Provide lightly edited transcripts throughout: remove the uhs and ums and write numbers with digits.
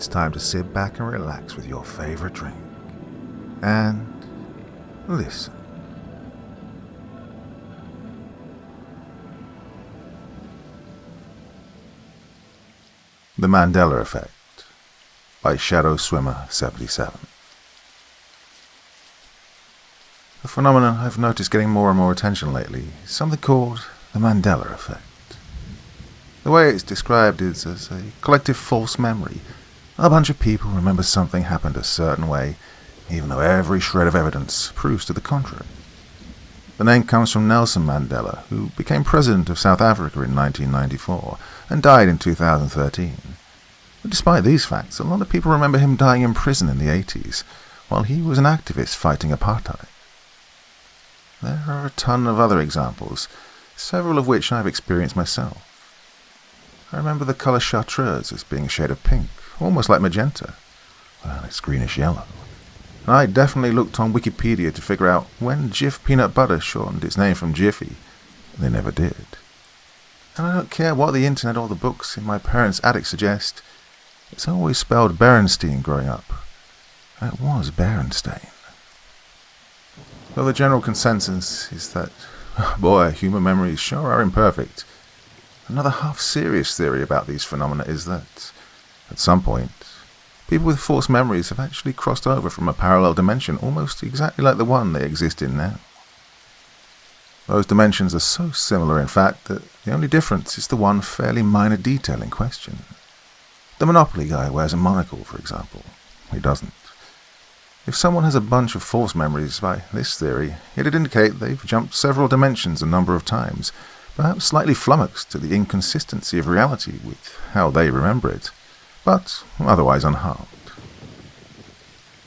it's time to sit back and relax with your favorite drink. And listen. The Mandela Effect by Shadow Swimmer 77. A phenomenon I've noticed getting more and more attention lately is something called the Mandela Effect. The way it's described is as a collective false memory. A bunch of people remember something happened a certain way, even though every shred of evidence proves to the contrary. The name comes from Nelson Mandela, who became president of South Africa in 1994 and died in 2013. But despite these facts, a lot of people remember him dying in prison in the 80s, while he was an activist fighting apartheid. There are a ton of other examples, several of which I've experienced myself. I remember the colour chartreuse as being a shade of pink, almost like magenta. Well, it's greenish-yellow. And I definitely looked on Wikipedia to figure out when Jif peanut butter shortened its name from Jiffy. They never did. And I don't care what the internet or the books in my parents' attic suggest. It's always spelled Berenstein growing up. And it was Berenstain. Though the general consensus is that, boy, human memories sure are imperfect. Another half-serious theory about these phenomena is that, at some point, people with false memories have actually crossed over from a parallel dimension almost exactly like the one they exist in now. Those dimensions are so similar, in fact, that the only difference is the one fairly minor detail in question. The Monopoly guy wears a monocle, for example. He doesn't. If someone has a bunch of false memories by this theory, it'd indicate they've jumped several dimensions a number of times, perhaps slightly flummoxed to the inconsistency of reality with how they remember it, but otherwise unharmed.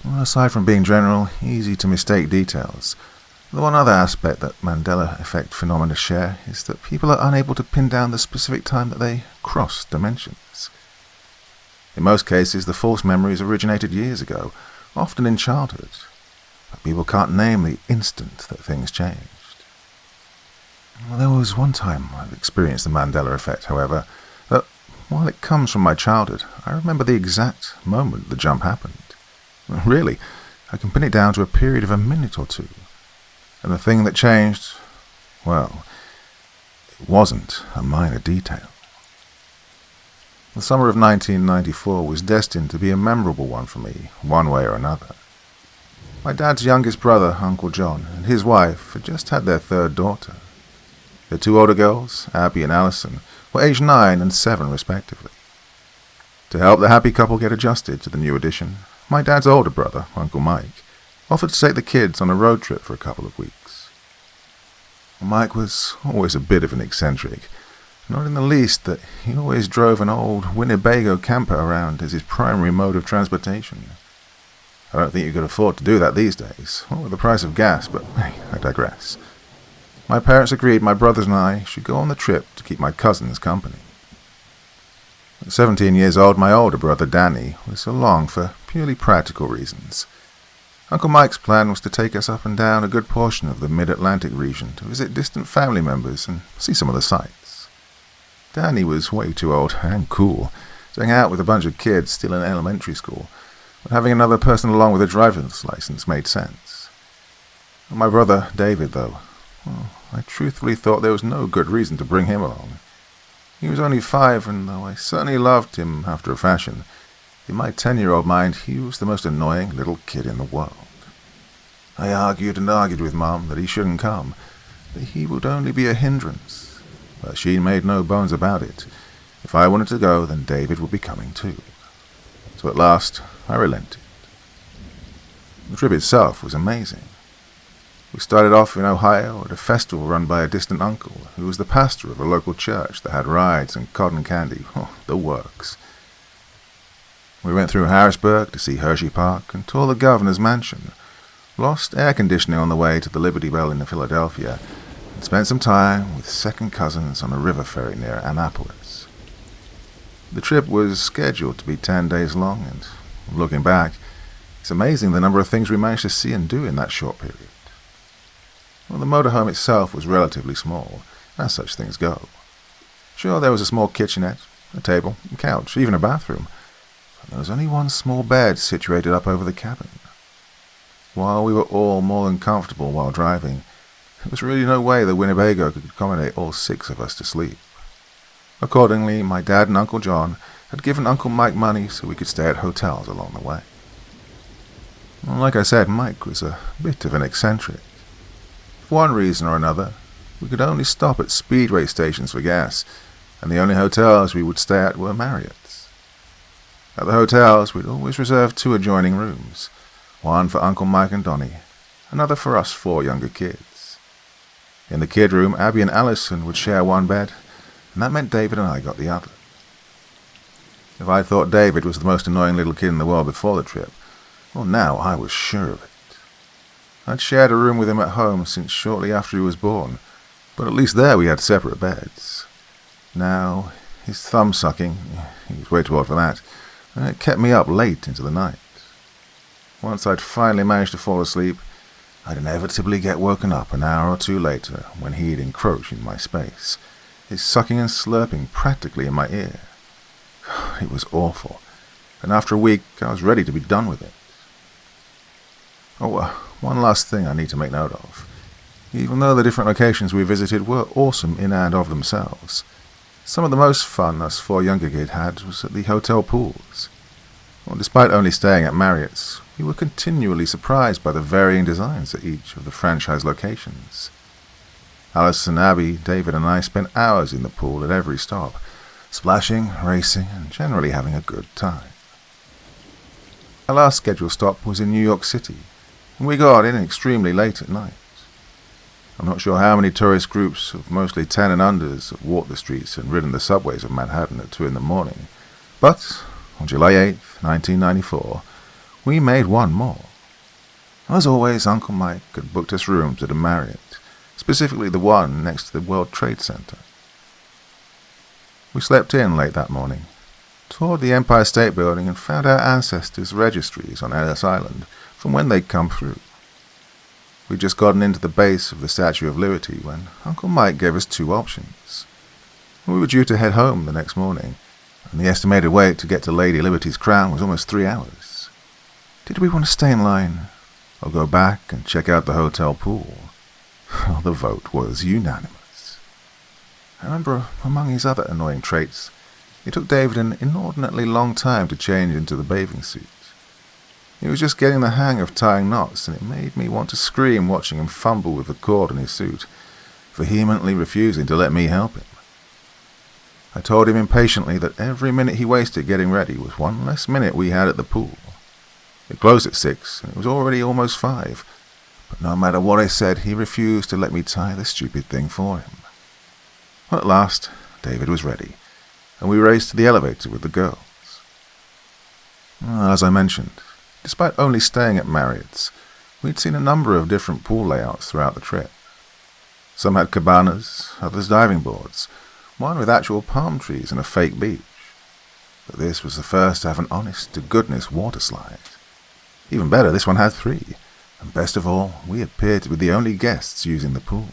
Well, aside from being general, easy to mistake details, the one other aspect that Mandela Effect phenomena share is that people are unable to pin down the specific time that they cross dimensions. In most cases, the false memories originated years ago, often in childhood, but people can't name the instant that things changed. Well, there was one time I've experienced the Mandela Effect, however, that while it comes from my childhood, I remember the exact moment the jump happened. Really, I can pin it down to a period of a minute or two. And the thing that changed, well, it wasn't a minor detail. The summer of 1994 was destined to be a memorable one for me, one way or another. My dad's youngest brother, Uncle John, and his wife had just had their third daughter. Their two older girls, Abby and Allison, were aged 9 and 7 respectively. To help the happy couple get adjusted to the new addition, my dad's older brother, Uncle Mike, offered to take the kids on a road trip for a couple of weeks. Mike was always a bit of an eccentric, not in the least that he always drove an old Winnebago camper around as his primary mode of transportation. I don't think you could afford to do that these days, what with the price of gas, but hey, I digress. My parents agreed my brothers and I should go on the trip to keep my cousins company. At 17 years old, my older brother Danny was along for purely practical reasons. Uncle Mike's plan was to take us up and down a good portion of the mid-Atlantic region to visit distant family members and see some of the sights. Danny was way too old and cool to hang out with a bunch of kids still in elementary school, but having another person along with a driver's license made sense. And my brother David, though, well, I truthfully thought there was no good reason to bring him along. He was only 5, and though I certainly loved him after a fashion, in my 10-year-old mind he was the most annoying little kid in the world. I argued and argued with Mum that he shouldn't come, that he would only be a hindrance, but she made no bones about it. If I wanted to go, then David would be coming too. So at last, I relented. The trip itself was amazing. We started off in Ohio at a festival run by a distant uncle, who was the pastor of a local church that had rides and cotton candy. Oh, the works. We went through Harrisburg to see Hershey Park and tour the governor's mansion, lost air conditioning on the way to the Liberty Bell in Philadelphia, and spent some time with second cousins on a river ferry near Annapolis. The trip was scheduled to be 10 days long, and looking back, it's amazing the number of things we managed to see and do in that short period. Well, the motorhome itself was relatively small, as such things go. Sure, there was a small kitchenette, a table, a couch, even a bathroom. There was only one small bed situated up over the cabin. While we were all more than comfortable while driving, there was really no way the Winnebago could accommodate all 6 of us to sleep. Accordingly, my dad and Uncle John had given Uncle Mike money so we could stay at hotels along the way. Like I said, Mike was a bit of an eccentric. For one reason or another, we could only stop at speedway stations for gas, and the only hotels we would stay at were Marriott's. At the hotels, we'd always reserve 2 adjoining rooms, one for Uncle Mike and Donnie, another for us 4 younger kids. In the kid room, Abby and Allison would share one bed, and that meant David and I got the other. If I thought David was the most annoying little kid in the world before the trip, well, now I was sure of it. I'd shared a room with him at home since shortly after he was born, but at least there we had separate beds. Now, his thumb-sucking, he was way too old for that, and it kept me up late into the night. Once I'd finally managed to fall asleep, I'd inevitably get woken up an hour or 2 later when he'd encroach in my space, his sucking and slurping practically in my ear. It was awful, and after a week I was ready to be done with it. Oh, one last thing I need to make note of. Even though the different locations we visited were awesome in and of themselves, some of the most fun us 4 younger kids had was at the hotel pools. Well, despite only staying at Marriott's, we were continually surprised by the varying designs at each of the franchise locations. Allison, Abby, David and I spent hours in the pool at every stop, splashing, racing, and generally having a good time. Our last scheduled stop was in New York City, and we got in extremely late at night. I'm not sure how many tourist groups of mostly 10 and unders have walked the streets and ridden the subways of Manhattan at 2 in the morning, but on July 8th, 1994, we made one more. As always, Uncle Mike had booked us rooms at a Marriott, specifically the one next to the World Trade Center. We slept in late that morning, toured the Empire State Building and found our ancestors' registries on Ellis Island from when they'd come through. We'd just gotten into the base of the Statue of Liberty when Uncle Mike gave us 2 options. We were due to head home the next morning, and the estimated wait to get to Lady Liberty's crown was almost 3 hours. Did we want to stay in line, or go back and check out the hotel pool? Well, the vote was unanimous. I remember, among his other annoying traits, it took David an inordinately long time to change into the bathing suit. He was just getting the hang of tying knots, and it made me want to scream watching him fumble with the cord in his suit, vehemently refusing to let me help him. I told him impatiently that every minute he wasted getting ready was one less minute we had at the pool. It closed at 6, and it was already almost 5, but no matter what I said, he refused to let me tie the stupid thing for him. Well, at last, David was ready, and we raced to the elevator with the girls. As I mentioned, despite only staying at Marriott's, we'd seen a number of different pool layouts throughout the trip. Some had cabanas, others diving boards, one with actual palm trees and a fake beach. But this was the first to have an honest-to-goodness water slide. Even better, this one had 3, and best of all, we appeared to be the only guests using the pool.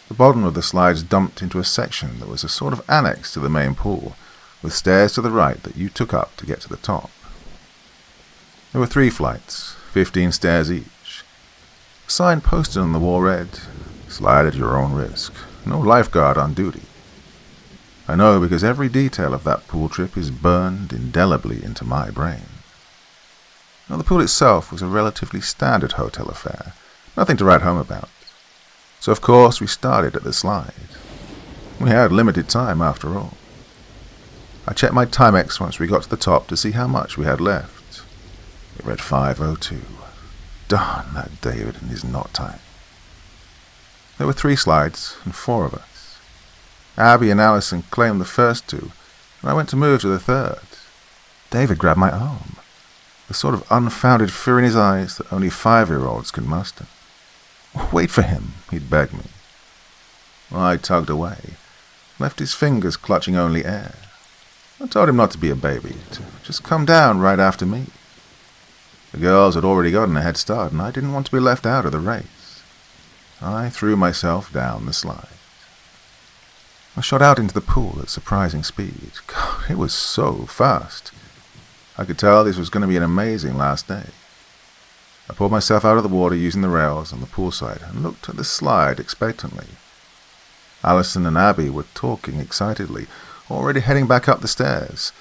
The bottom of the slides dumped into a section that was a sort of annex to the main pool, with stairs to the right that you took up to get to the top. There were 3 flights, 15 stairs each. A sign posted on the wall read, "Slide at your own risk. No lifeguard on duty." I know because every detail of that pool trip is burned indelibly into my brain. Now, the pool itself was a relatively standard hotel affair, nothing to write home about. So of course we started at the slide. We had limited time after all. I checked my Timex once we got to the top to see how much we had left. It read 5:02. Darn that David and his knot tying. There were 3 slides and 4 of us. Abby and Allison claimed the first 2, and I went to move to the 3rd. David grabbed my arm, the sort of unfounded fear in his eyes that only 5-year-olds can muster. "Wait for him," he'd begged me. I tugged away, left his fingers clutching only air. I told him not to be a baby, to just come down right after me. The girls had already gotten a head start, and I didn't want to be left out of the race. I threw myself down the slide. I shot out into the pool at surprising speed. God, it was so fast. I could tell this was going to be an amazing last day. I pulled myself out of the water using the rails on the poolside and looked at the slide expectantly. Alison and Abby were talking excitedly, already heading back up the stairs,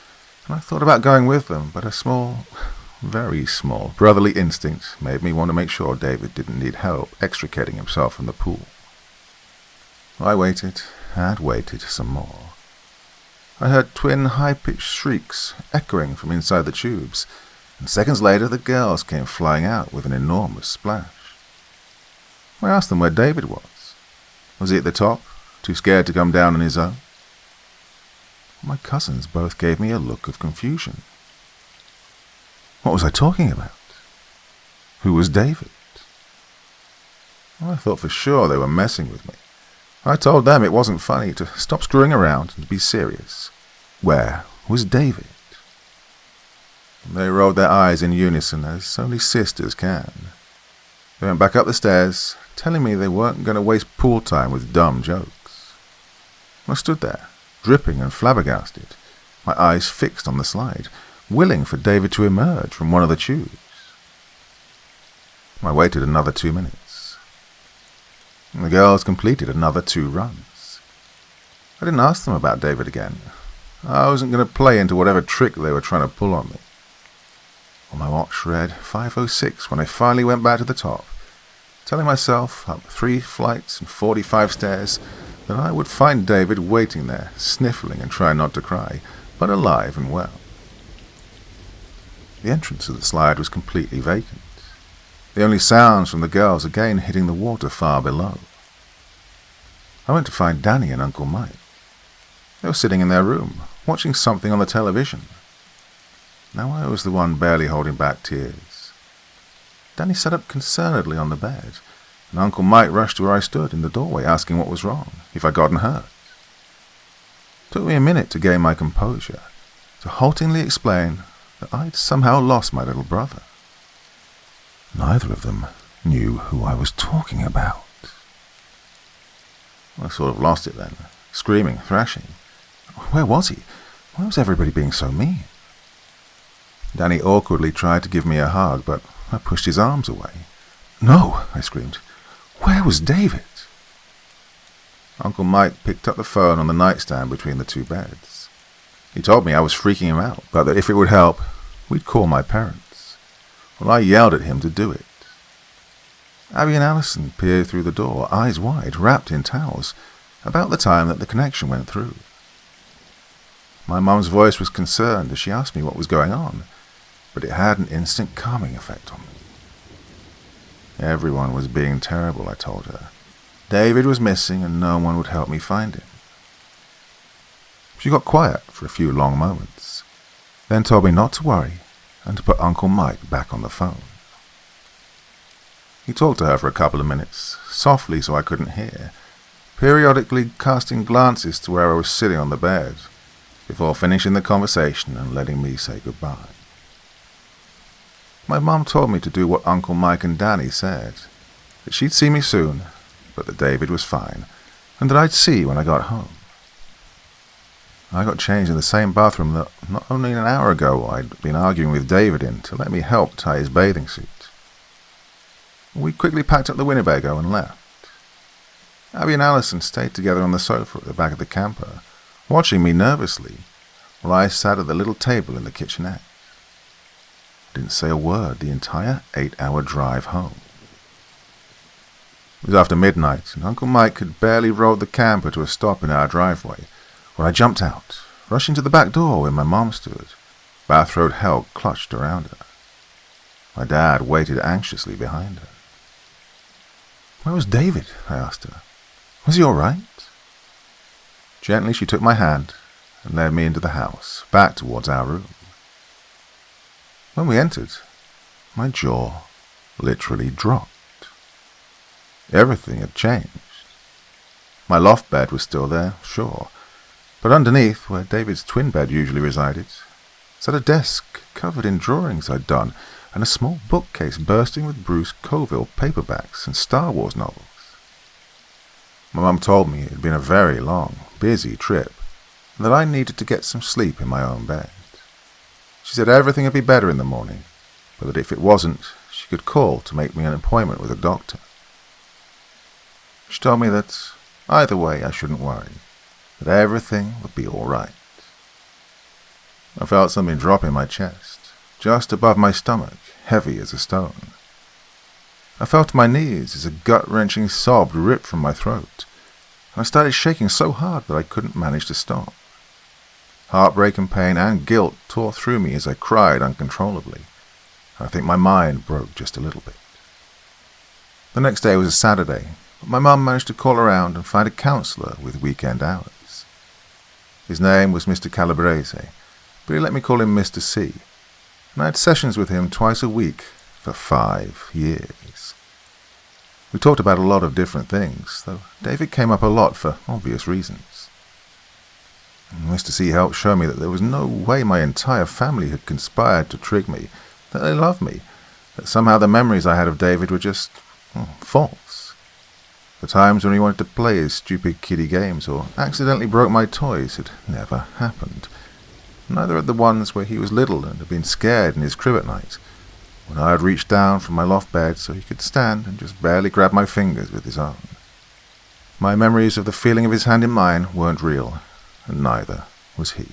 and I thought about going with them, but a small, very small, brotherly instinct made me want to make sure David didn't need help extricating himself from the pool. I waited and waited some more. I heard twin high-pitched shrieks echoing from inside the tubes, and seconds later the girls came flying out with an enormous splash. I asked them where David was. Was he at the top, too scared to come down on his own? My cousins both gave me a look of confusion. What was I talking about? Who was David? I thought for sure they were messing with me. I told them it wasn't funny, to stop screwing around and be serious. Where was David? They rolled their eyes in unison, as only sisters can. They went back up the stairs, telling me they weren't going to waste pool time with dumb jokes. I stood there, dripping and flabbergasted, my eyes fixed on the slide, willing for David to emerge from one of the tubes. I waited another 2 minutes. The girls completed another 2 runs. I didn't ask them about David again. I wasn't going to play into whatever trick they were trying to pull on me. On my watch read 5:06 when I finally went back to the top, telling myself up 3 flights and 45 stairs that I would find David waiting there, sniffling and trying not to cry, but alive and well. The entrance of the slide was completely vacant. The only sounds from the girls again hitting the water far below. I went to find Danny and Uncle Mike. They were sitting in their room, watching something on the television. Now I was the one barely holding back tears. Danny sat up concernedly on the bed, and Uncle Mike rushed to where I stood in the doorway asking what was wrong, if I'd gotten hurt. It took me a minute to gain my composure, to haltingly explain that I'd somehow lost my little brother. Neither of them knew who I was talking about. I sort of lost it then, screaming, thrashing. Where was he? Why was everybody being so mean? Danny awkwardly tried to give me a hug, but I pushed his arms away. No, I screamed. Where was David? Uncle Mike picked up the phone on the nightstand between the 2 beds. He told me I was freaking him out, but that if it would help, we'd call my parents. Well, I yelled at him to do it. Abby and Alison peered through the door, eyes wide, wrapped in towels, about the time that the connection went through. My mum's voice was concerned as she asked me what was going on, but it had an instant calming effect on me. Everyone was being terrible, I told her. David was missing and no one would help me find him. She got quiet for a few long moments, then told me not to worry and to put Uncle Mike back on the phone. He talked to her for a couple of minutes, softly so I couldn't hear, periodically casting glances to where I was sitting on the bed, before finishing the conversation and letting me say goodbye. My mum told me to do what Uncle Mike and Danny said, that she'd see me soon, but that David was fine, and that I'd see when I got home. I got changed in the same bathroom that not only an hour ago I'd been arguing with David in to let me help tie his bathing suit. We quickly packed up the Winnebago and left. Abby and Alison stayed together on the sofa at the back of the camper, watching me nervously, while I sat at the little table in the kitchenette. I didn't say a word the entire 8-hour drive home. It was after midnight, and Uncle Mike had barely rolled the camper to a stop in our driveway, when I jumped out, rushing to the back door where my mom stood, bathrobe held clutched around her. My dad waited anxiously behind her. Where was David? I asked her. Was he all right? Gently she took my hand and led me into the house, back towards our room. When we entered, my jaw literally dropped. Everything had changed. My loft bed was still there, sure, but underneath, where David's twin bed usually resided, sat a desk covered in drawings I'd done and a small bookcase bursting with Bruce Coville paperbacks and Star Wars novels. My mum told me it had been a very long, busy trip, and that I needed to get some sleep in my own bed. She said everything would be better in the morning, but that if it wasn't, she could call to make me an appointment with a doctor. She told me that either way I shouldn't worry, that everything would be all right. I felt something drop in my chest, just above my stomach, heavy as a stone. I fell to my knees as a gut-wrenching sob ripped from my throat, and I started shaking so hard that I couldn't manage to stop. Heartbreak and pain and guilt tore through me as I cried uncontrollably. I think my mind broke just a little bit. The next day was a Saturday, but my mum managed to call around and find a counsellor with weekend hours. His name was Mr. Calabrese, but he let me call him Mr. C, and I had sessions with him twice a week for 5 years. We talked about a lot of different things, though David came up a lot for obvious reasons. Mr. C helped show me that there was no way my entire family had conspired to trick me, that they loved me, that somehow the memories I had of David were just false. The times when he wanted to play his stupid kiddie games or accidentally broke my toys had never happened. Neither had the ones where he was little and had been scared in his crib at night, when I had reached down from my loft bed so he could stand and just barely grab my fingers with his own. My memories of the feeling of his hand in mine weren't real, and neither was he.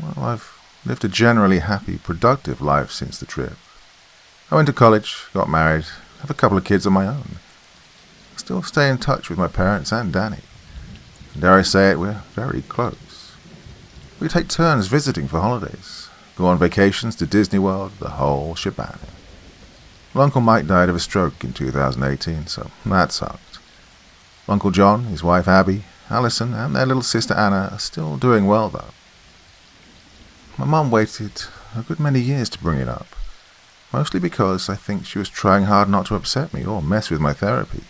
Well, I've lived a generally happy, productive life since the trip. I went to college, got married, have a couple of kids of my own. I still stay in touch with my parents and Danny. And dare I say it, we're very close. We take turns visiting for holidays, go on vacations to Disney World, the whole shebang. Well, Uncle Mike died of a stroke in 2018, so that sucked. Uncle John, his wife Abby, Allison, and their little sister Anna are still doing well, though. My mum waited a good many years to bring it up, mostly because I think she was trying hard not to upset me or mess with my therapy.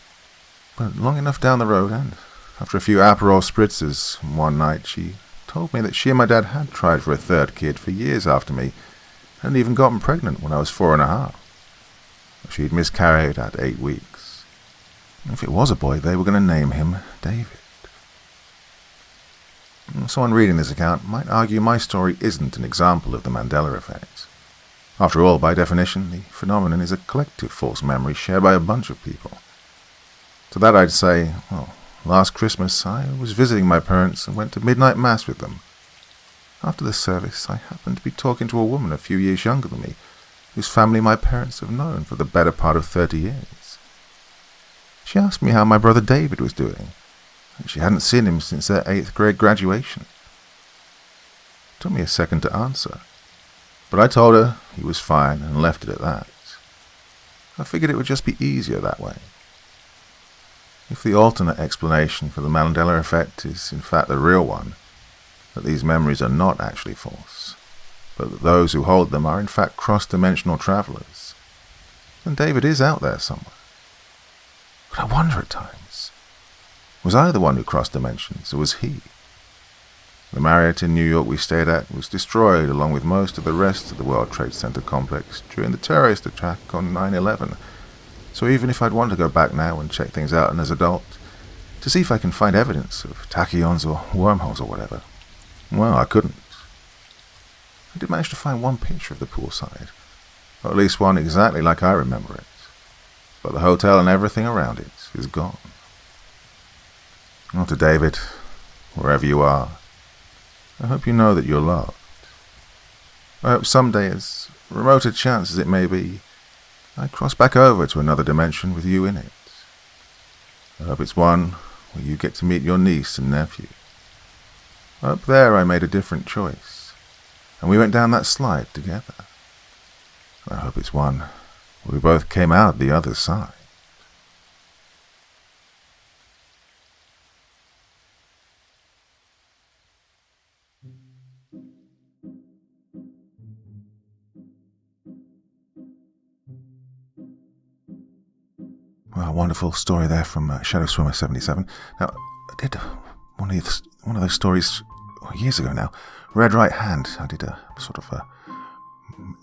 But long enough down the road, and after a few Aperol spritzers one night, she told me that she and my dad had tried for a third kid for years after me, and even gotten pregnant when I was 4.5. She'd miscarried at 8 weeks. If it was a boy, they were going to name him David. Someone reading this account might argue my story isn't an example of the Mandela Effect. After all, by definition, the phenomenon is a collective false memory shared by a bunch of people. To that I'd say, well, last Christmas I was visiting my parents and went to midnight mass with them. After the service, I happened to be talking to a woman a few years younger than me, whose family my parents have known for the better part of 30 years. She asked me how my brother David was doing. She hadn't seen him since their 8th grade graduation. It took me a second to answer, but I told her he was fine and left it at that. I figured it would just be easier that way. If the alternate explanation for the Mandela Effect is in fact the real one, that these memories are not actually false, but that those who hold them are in fact cross-dimensional travelers, then David is out there somewhere. But I wonder at times, was I the one who crossed dimensions, or was he? The Marriott in New York we stayed at was destroyed along with most of the rest of the World Trade Center complex during the terrorist attack on 9/11. So even if I'd want to go back now and check things out as an adult, to see if I can find evidence of tachyons or wormholes or whatever, well, I couldn't. I did manage to find one picture of the poolside, or at least one exactly like I remember it, but the hotel and everything around it is gone. Well, to David, wherever you are, I hope you know that you're loved. I hope someday, as remote a chance as it may be, I cross back over to another dimension with you in it. I hope it's one where you get to meet your niece and nephew. I hope there I made a different choice, and we went down that slide together. I hope it's one where we both came out the other side. Well, a wonderful story there from Shadow Swimmer 77. Now, I did one of those stories years ago now. Red Right Hand. I did a sort of a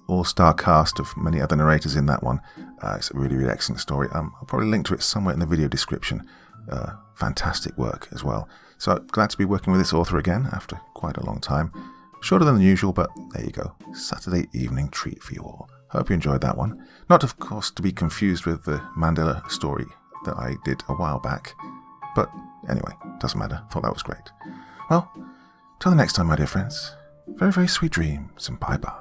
all-star cast of many other narrators in that one. It's a really, really excellent story. I'll probably link to it somewhere in the video description. Fantastic work as well. So glad to be working with this author again after quite a long time. Shorter than usual, but there you go. Saturday evening treat for you all. Hope you enjoyed that one. Not, of course, to be confused with the Mandela story that I did a while back. But anyway, doesn't matter. Thought that was great. Well, till the next time, my dear friends. Very, very sweet dreams, and bye-bye.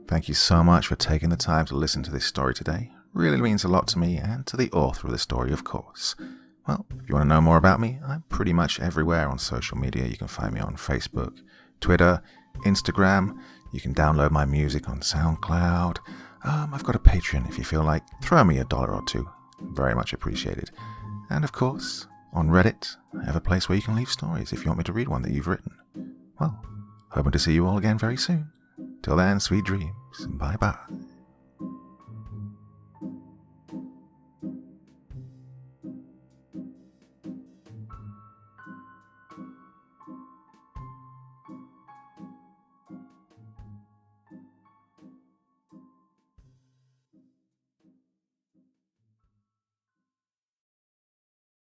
Thank you so much for taking the time to listen to this story today. Really means a lot to me and to the author of the story, of course. Well, if you want to know more about me, I'm pretty much everywhere on social media. You can find me on Facebook, Twitter, Instagram. You can download my music on SoundCloud. I've got a Patreon if you feel like. Throw me $1 or $2. Very much appreciated. And of course, on Reddit, I have a place where you can leave stories if you want me to read one that you've written. Well, hoping to see you all again very soon. Till then, sweet dreams. Bye-bye.